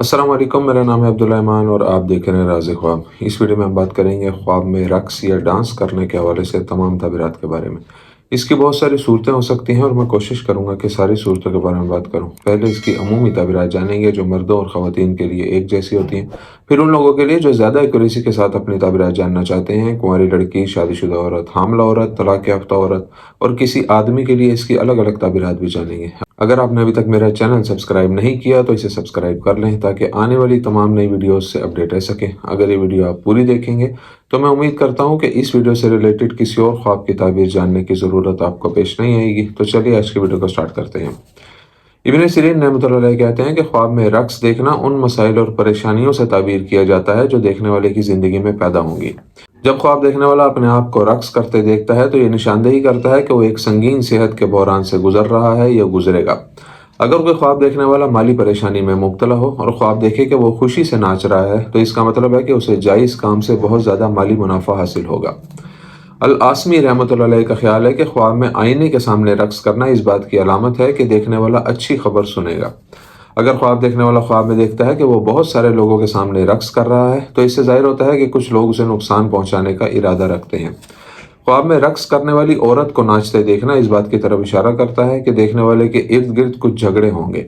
अस्सलाम वालेकुम, मेरा नाम है अब्दुल रहमान और आप देख रहे हैं राज़ ख्वाब। इस वीडियो में हम बात करेंगे ख्वाब में रक़्स या डांस करने के हवाले से तमाम ताबीरात के बारे में। इसकी बहुत सारी सूरतें हो सकती हैं और मैं कोशिश करूंगा कि सारी सूरतों के बारे में बात करूं। पहले इसकी अमूमी ताबीरात जानेंगे जो मर्दों और ख़वातीन के लिए एक जैसी होती हैं। फिर उन लोगों के लिए जो ज़्यादा एक्यूरेसी के साथ अपनी ताबीरात जानना चाहते हैं, कुंवारी लड़की, शादीशुदा औरत, हामला औरत, तलाक याफ्ता औरत और किसी आदमी के लिए इसकी अलग अलग ताबीरात भी जानेंगे। अगर आपने अभी तक मेरा चैनल सब्सक्राइब नहीं किया तो इसे सब्सक्राइब कर लें ताकि आने वाली तमाम नई वीडियोस से अपडेट रह सकें। अगर ये वीडियो आप पूरी देखेंगे तो मैं उम्मीद करता हूं कि इस वीडियो से रिलेटेड किसी और ख्वाब की ताबीर जानने की ज़रूरत आपको पेश नहीं आएगी। तो चलिए आज की वीडियो को स्टार्ट करते हैं। इब्न सीरीन रहमतुल्लाह अलैह कहते हैं कि ख्वाब में रक़्स देखना उन मसाइल और परेशानियों से ताबीर किया जाता है जो देखने वाले की ज़िंदगी में पैदा होंगी। जब ख्वाब देखने वाला अपने आप को रक़्स करते देखता है तो ये निशानदेही करता है कि वो एक संगीन सेहत के बहरान से गुजर रहा है या गुजरेगा। अगर कोई ख्वाब देखने वाला माली परेशानी में मुब्तला हो और ख्वाब देखे कि वो खुशी से नाच रहा है तो इसका मतलब है कि उसे जायज़ काम से बहुत ज़्यादा माली मुनाफा हासिल होगा। अल आसमी रहमतुल्लाह अलैह का ख्याल है कि ख्वाब में आईने के सामने रक़्स करना इस बात की अलामत है कि देखने वाला अच्छी खबर सुनेगा। अगर ख्वाब देखने वाला ख्वाब में देखता है कि वो बहुत सारे लोगों के सामने रक़्स कर रहा है तो इससे ज़ाहिर होता है कि कुछ लोग उसे नुकसान पहुंचाने का इरादा रखते हैं। ख्वाब में रक़्स करने वाली औरत को नाचते देखना इस बात की तरफ इशारा करता है कि देखने वाले के इर्द गिर्द कुछ झगड़े होंगे।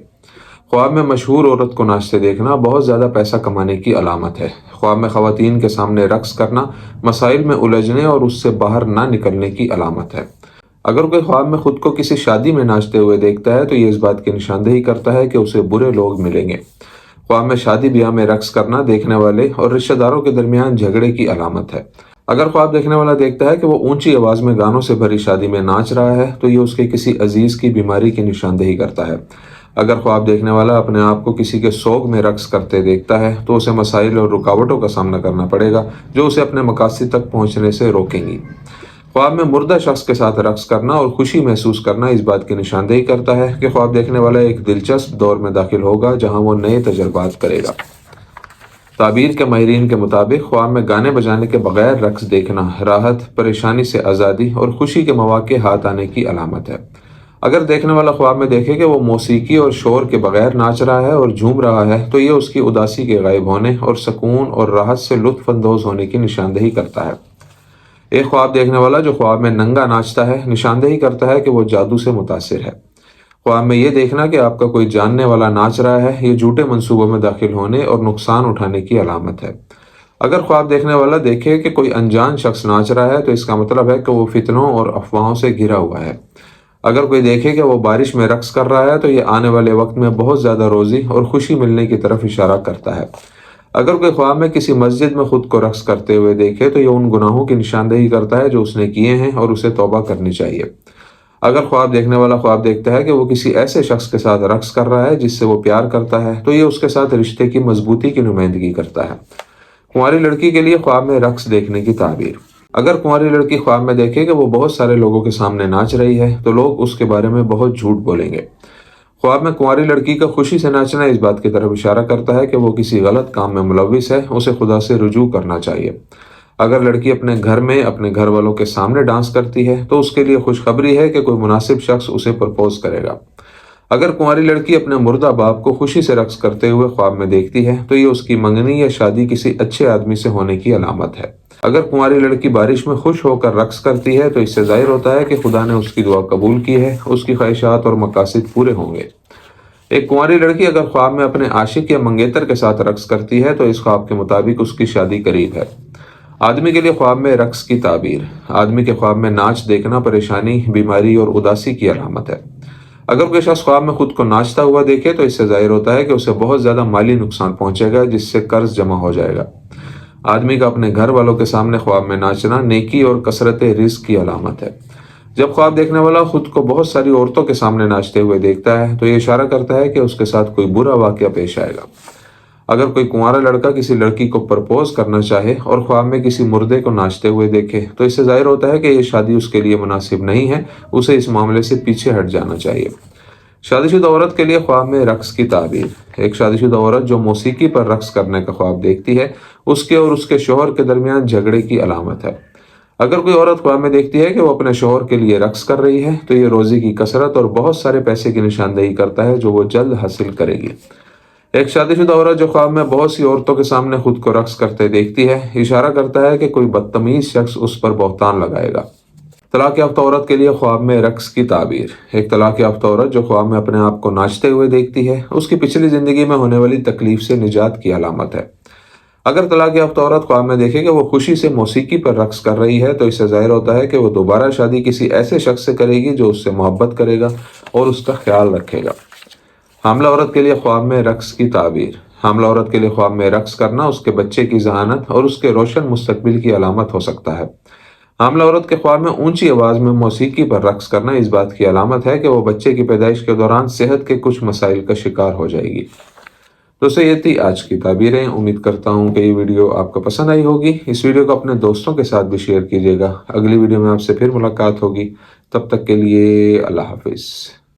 ख्वाब में मशहूर औरत को नाचते देखना बहुत ज़्यादा पैसा कमाने की अलामत है। ख्वाब में ख़वातीन के सामने रक़्स करना मसाइल में उलझने और उससे बाहर ना निकलने की अलामत है। अगर कोई ख्वाब में खुद को किसी शादी में नाचते हुए देखता है तो ये इस बात की निशानदेही करता है कि उसे बुरे लोग मिलेंगे। ख्वाब में शादी ब्याह में रक़्स करना देखने वाले और रिश्तेदारों के दरमियान झगड़े की अलामत है। अगर ख्वाब देखने वाला देखता है कि वो ऊंची आवाज़ में गानों से भरी शादी में नाच रहा है तो ये उसके किसी अजीज़ की बीमारी की निशानदेही करता है। अगर ख्वाब देखने वाला अपने आप को किसी के सोग में रक़्स करते देखता है तो उसे मसाइल और रुकावटों का सामना करना पड़ेगा जो उसे अपने मकासद तक पहुँचने से रोकेंगी। ख्वाब में मुर्दा शख्स के साथ रक़्स करना और खुशी महसूस करना इस बात की निशानदेही करता है कि ख्वाब देखने वाला एक दिलचस्प दौर में दाखिल होगा जहाँ वो नए तजुर्बात करेगा। ताबीर के माहिरीन के मुताबिक ख्वाब में गाने बजाने के बगैर रक़्स देखना राहत, परेशानी से आज़ादी और खुशी के मौके हाथ आने की अलामत है। अगर देखने वाला ख्वाब में देखे कि वो मौसीकी और शोर के बगैर नाच रहा है और झूम रहा है तो ये उसकी उदासी के गायब होने और सुकून और राहत से लुत्फ़ अंदोज़ होने की निशानदेही करता है। एक ख्वाब देखने वाला जो ख्वाब में नंगा नाचता है निशानदेही करता है कि वो जादू से मुतासिर है। ख्वाब में ये देखना कि आपका कोई जानने वाला नाच रहा है ये झूठे मंसूबों में दाखिल होने और नुकसान उठाने की अलामत है। अगर ख्वाब देखने वाला देखे कि कोई अनजान शख्स नाच रहा है तो इसका मतलब है कि वो फितनों और अफवाहों से घिरा हुआ है। अगर कोई देखे कि वो बारिश में रक़्स कर रहा है तो ये आने वाले वक्त में बहुत ज़्यादा रोज़ी और खुशी मिलने की तरफ इशारा करता है। अगर कोई ख्वाब में किसी मस्जिद में खुद को रक़्स करते हुए देखे तो ये उन गुनाहों की निशानदेही करता है जो उसने किए हैं और उसे तौबा करनी चाहिए। अगर ख्वाब देखने वाला ख्वाब देखता है कि वो किसी ऐसे शख्स के साथ रक़्स कर रहा है जिससे वो प्यार करता है तो ये उसके साथ रिश्ते की मजबूती की नुमाइंदगी करता है। कुंवारी लड़की के लिए ख्वाब में रक़्स देखने की ताबीर। अगर कुंवारी लड़की ख्वाब में देखे कि वो बहुत सारे लोगों के सामने नाच रही है तो लोग उसके बारे में बहुत झूठ बोलेंगे। ख्वाब में कुंवारी लड़की का खुशी से नाचना इस बात की तरफ इशारा करता है कि वो किसी गलत काम में मुलविस है, उसे खुदा से रुजू करना चाहिए। अगर लड़की अपने घर में अपने घर वालों के सामने डांस करती है तो उसके लिए खुशखबरी है कि कोई मुनासिब शख्स उसे प्रपोज करेगा। अगर कुंवारी लड़की अपने मुर्दा बाप को खुशी से रक़्स करते हुए ख्वाब में देखती है तो ये उसकी मंगनी या शादी किसी अच्छे आदमी से होने की अलामत है। अगर कुंवारी लड़की बारिश में खुश होकर रक़्स करती है तो इससे ज़ाहिर होता है कि खुदा ने उसकी दुआ कबूल की है, उसकी ख्वाहिशात और मकासद पूरे होंगे। एक कुंवारी लड़की अगर ख्वाब में अपने आशिक या मंगेतर के साथ रक़्स करती है तो इस ख्वाब के मुताबिक उसकी शादी करीब है। आदमी के लिए ख्वाब में रक़्स की ताबीर। आदमी के ख्वाब में नाच देखना परेशानी, बीमारी और उदासी की अलामत है। अगर कोई शख्स ख्वाब में खुद को नाचता हुआ देखे तो इससे ज़ाहिर होता है कि उसे बहुत ज़्यादा माली नुकसान पहुंचेगा जिससे कर्ज जमा हो जाएगा। आदमी का अपने घर वालों के सामने ख्वाब में नाचना नेकी और कसरत रिज़्क़ की अलामत है। जब ख्वाब देखने वाला खुद को बहुत सारी औरतों के सामने नाचते हुए देखता है तो ये इशारा करता है कि उसके साथ कोई बुरा वाक़या पेश आएगा। अगर कोई कुंवारा लड़का किसी लड़की को प्रपोज करना चाहे और ख्वाब में किसी मुर्दे को नाचते हुए देखे तो इससे ज़ाहिर होता है कि ये शादी उसके लिए मुनासिब नहीं है, उसे इस मामले से पीछे हट जाना चाहिए। शादीशुदा औरत के लिए ख्वाब में रक़्स की ताबीर। एक शादीशुदा औरत जो मौसीकी पर रक़्स करने का ख्वाब देखती है उसके और उसके शोहर के दरमियान झगड़े की अलामत है। अगर कोई औरत ख्वाब में देखती है कि वो अपने शोहर के लिए रक़्स कर रही है तो ये रोज़ी की कसरत और बहुत सारे पैसे की निशानदेही करता है जो वो जल्द हासिल करेगी। ایک شادی شدہ عورت جو خواب میں بہت سی عورتوں کے سامنے خود کو رقص کرتے دیکھتی ہے، اشارہ کرتا ہے کہ کوئی بدتمیز شخص اس پر بہتان لگائے گا۔ طلاق یافتہ عورت کے لیے خواب میں رقص کی تعبیر۔ ایک طلاق یافتہ عورت جو خواب میں اپنے آپ کو ناچتے ہوئے دیکھتی ہے، اس کی پچھلی زندگی میں ہونے والی تکلیف سے نجات کی علامت ہے۔ اگر طلاق یافتہ عورت خواب میں دیکھے کہ وہ خوشی سے موسیقی پر رقص کر رہی ہے، تو اس سے ظاہر ہوتا ہے کہ وہ دوبارہ شادی کسی ایسے شخص سے کرے گی جو اس سے محبت کرے گا اور اس کا خیال رکھے گا۔ حاملہ عورت کے لیے خواب میں رقص کی تعبیر۔ حاملہ عورت کے لیے خواب میں رقص کرنا اس کے بچے کی ذہانت اور اس کے روشن مستقبل کی علامت ہو سکتا ہے۔ حاملہ عورت کے خواب میں اونچی آواز میں موسیقی پر رقص کرنا اس بات کی علامت ہے کہ وہ بچے کی پیدائش کے دوران صحت کے کچھ مسائل کا شکار ہو جائے گی۔ دوستوں، یہ تھی آج کی تعبیریں۔ امید کرتا ہوں کہ یہ ویڈیو آپ کو پسند آئی ہوگی۔ اس ویڈیو کو اپنے دوستوں کے ساتھ بھی شیئر کیجیے گا۔ اگلی ویڈیو میں آپ سے پھر ملاقات ہوگی۔ تب تک کے لیے اللہ حافظ۔